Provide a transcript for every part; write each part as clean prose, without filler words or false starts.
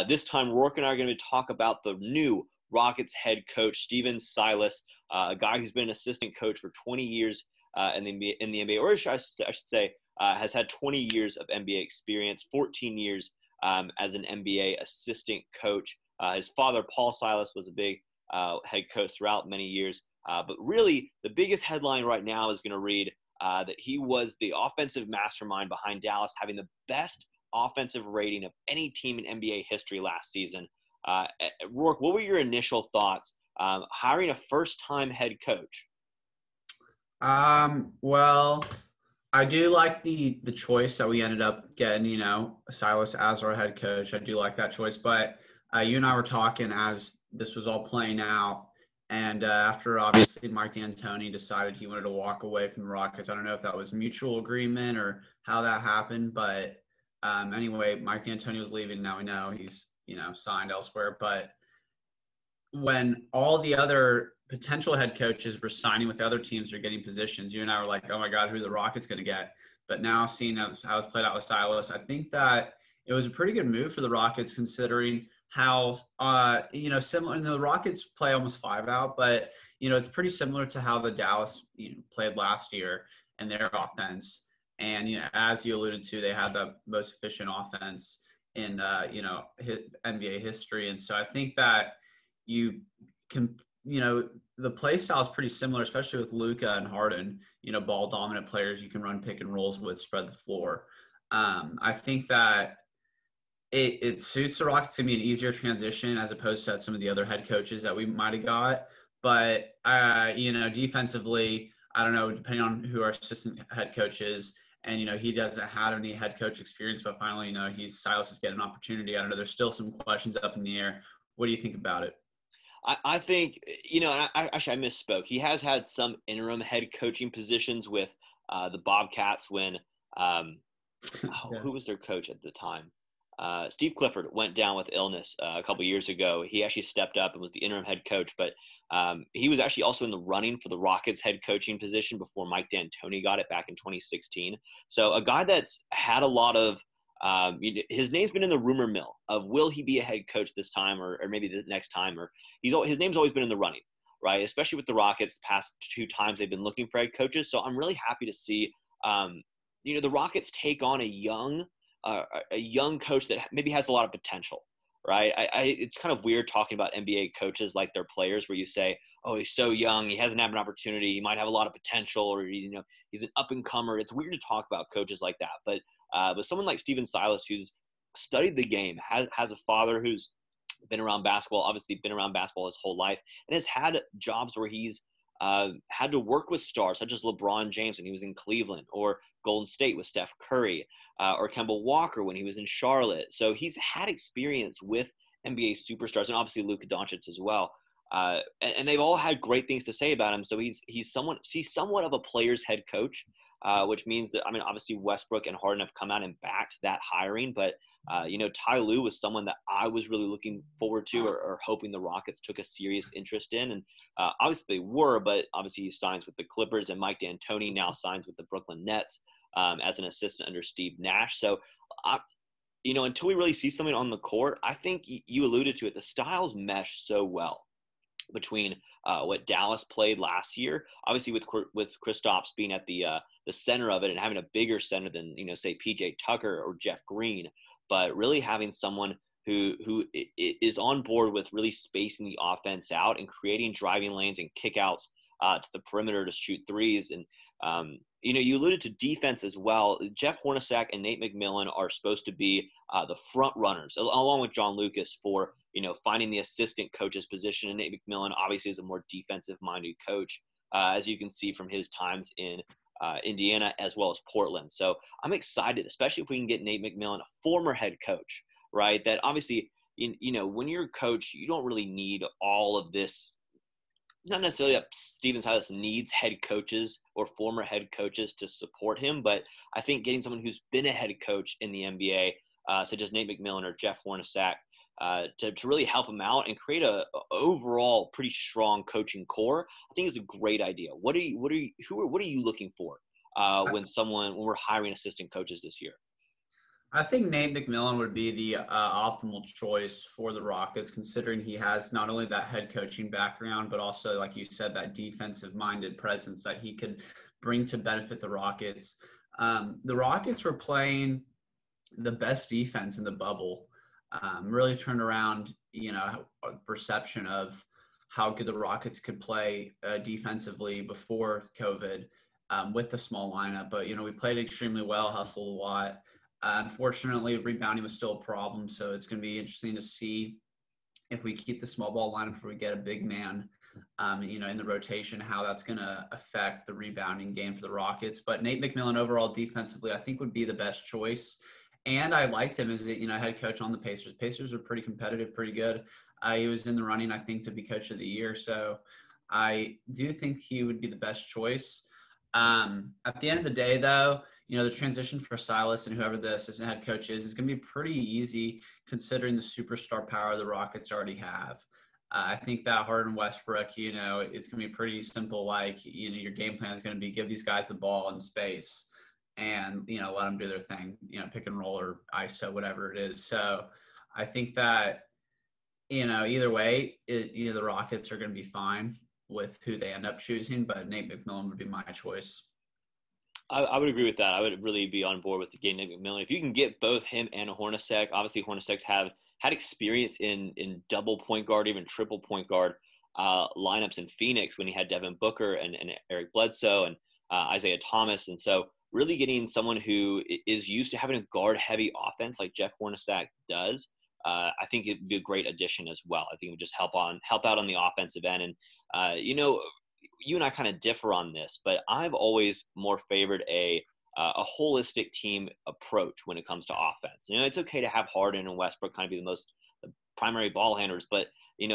This time, Rourke and I are going to talk about the new Rockets head coach, Stephen Silas, a guy who's been an assistant coach for 20 years in the NBA, or I should say, has had 20 years of NBA experience, 14 years as an NBA assistant coach. His father, Paul Silas, was a big head coach throughout many years. But really, the biggest headline right now is going to read that he was the offensive mastermind behind Dallas having the best offensive rating of any team in NBA history last season. Rourke, what were your initial thoughts hiring a first-time head coach? Well, I do like the choice that we ended up getting, Silas as our head coach. I do like that choice. But you and I were talking as this was all playing out. And after obviously Mike D'Antoni decided he wanted to walk away from the Rockets, I don't know if that was mutual agreement or how that happened. But anyway, Mike D'Antoni was leaving. Now we know he's, signed elsewhere. But when all the other potential head coaches were signing with other teams or getting positions, you and I were like, oh my God, who are the Rockets going to get? But now seeing how it's played out with Silas, I think that it was a pretty good move for the Rockets considering how, similar. And the Rockets play almost 5 out, but, it's pretty similar to how the Dallas played last year and their offense. And, as you alluded to, they had the most efficient offense in, NBA history. And so I think that you can, the play style is pretty similar, especially with Luka and Harden, ball dominant players you can run pick and rolls with, spread the floor. I think that it suits the Rockets to be an easier transition as opposed to some of the other head coaches that we might have got. But, defensively, I don't know, depending on who our assistant head coach is, and, he doesn't have any head coach experience, but finally, Silas is getting an opportunity. I don't know. There's still some questions up in the air. What do you think about it? I think, actually I misspoke. He has had some interim head coaching positions with the Bobcats when, who was their coach at the time? Steve Clifford went down with illness a couple years ago. He actually stepped up and was the interim head coach, but he was actually also in the running for the Rockets head coaching position before Mike D'Antoni got it back in 2016. So a guy that's had a lot of his name's been in the rumor mill of will he be a head coach this time or maybe the next time, or his name's always been in the running, right? Especially with the Rockets, the past 2 times they've been looking for head coaches. So I'm really happy to see, the Rockets take on a young coach that maybe has a lot of potential, right? It's kind of weird talking about NBA coaches like their players, where you say, oh, he's so young, he hasn't had an opportunity, he might have a lot of potential, or he's an up and comer. It's weird to talk about coaches like that, but someone like Stephen Silas, who's studied the game, has a father who's been around basketball, obviously been around basketball his whole life, and has had jobs where he's had to work with stars such as LeBron James when he was in Cleveland, or Golden State with Steph Curry, or Kemba Walker when he was in Charlotte. So he's had experience with NBA superstars, and obviously Luka Doncic as well. And they've all had great things to say about him. So he's somewhat of a player's head coach, which means that, obviously Westbrook and Harden have come out and backed that hiring, but Ty Lue was someone that I was really looking forward to or hoping the Rockets took a serious interest in. And obviously they were, but obviously he signs with the Clippers, and Mike D'Antoni now signs with the Brooklyn Nets as an assistant under Steve Nash. So, until we really see something on the court, I think you alluded to it, the styles mesh so well between what Dallas played last year, obviously with Kristaps being at the center of it and having a bigger center than, say PJ Tucker or Jeff Green, but really having someone who is on board with really spacing the offense out and creating driving lanes and kickouts to the perimeter to shoot threes. And you alluded to defense as well. Jeff Hornacek and Nate McMillan are supposed to be the front runners, along with John Lucas, for finding the assistant coach's position. And Nate McMillan obviously is a more defensive-minded coach, as you can see from his times in Indiana as well as Portland. So I'm excited, especially if we can get Nate McMillan, a former head coach, right? That obviously, when you're a coach, you don't really need all of this. It's not necessarily that Stephen Silas needs head coaches or former head coaches to support him, but I think getting someone who's been a head coach in the NBA, such as Nate McMillan or Jeff Hornacek, to really help him out and create a overall pretty strong coaching core, I think is a great idea. What are you looking for when we're hiring assistant coaches this year? I think Nate McMillan would be the optimal choice for the Rockets, considering he has not only that head coaching background, but also, like you said, that defensive-minded presence that he could bring to benefit the Rockets. The Rockets were playing the best defense in the bubble, really turned around, perception of how good the Rockets could play defensively before COVID with the small lineup. But, we played extremely well, hustled a lot. Unfortunately, rebounding was still a problem, so it's going to be interesting to see if we keep the small ball lineup, if we get a big man, in the rotation, how that's going to affect the rebounding game for the Rockets. But Nate McMillan, overall defensively, I think would be the best choice. And I liked him as head coach on the Pacers. Pacers are pretty competitive, pretty good. He was in the running, I think, to be coach of the year. So I do think he would be the best choice. At the end of the day, though, the transition for Silas and whoever the assistant head coach is going to be pretty easy considering the superstar power the Rockets already have. I think that Harden, Westbrook, it's going to be pretty simple. Like, your game plan is going to be give these guys the ball in space and, let them do their thing, pick and roll or ISO, whatever it is. So I think that, either way, the Rockets are going to be fine with who they end up choosing, but Nate McMillan would be my choice. I would agree with that. I would really be on board with the game Nate McMillan. If you can get both him and Hornacek, obviously Hornacek have had experience in double point guard, even triple point guard lineups in Phoenix when he had Devin Booker and Eric Bledsoe and Isaiah Thomas. And so really getting someone who is used to having a guard-heavy offense like Jeff Hornacek does, I think it'd be a great addition as well. I think it would just help out on the offensive end. And, you and I kind of differ on this, but I've always more favored a holistic team approach when it comes to offense. It's okay to have Harden and Westbrook kind of be the primary ball handlers, but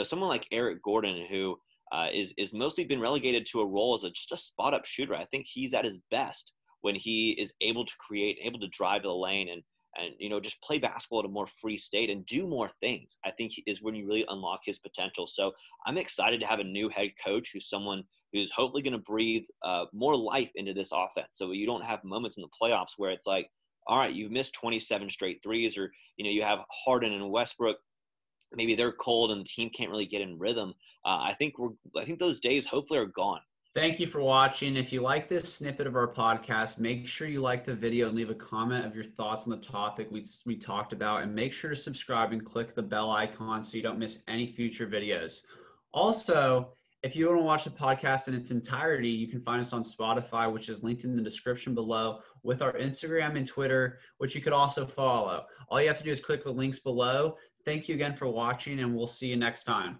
someone like Eric Gordon, who is mostly been relegated to a role as just a spot up shooter. I think he's at his best when he is able to create, able to drive to the lane and just play basketball at a more free state and do more things. I think is when you really unlock his potential. So I'm excited to have a new head coach who's someone who's hopefully going to breathe more life into this offense. So you don't have moments in the playoffs where it's like, all right, you've missed 27 straight threes, or, you have Harden and Westbrook. Maybe they're cold and the team can't really get in rhythm. I think those days hopefully are gone. Thank you for watching. If you like this snippet of our podcast, make sure you like the video and leave a comment of your thoughts on the topic we talked about, and make sure to subscribe and click the bell icon so you don't miss any future videos. Also, if you want to watch the podcast in its entirety, you can find us on Spotify, which is linked in the description below, with our Instagram and Twitter, which you could also follow. All you have to do is click the links below. Thank you again for watching, and we'll see you next time.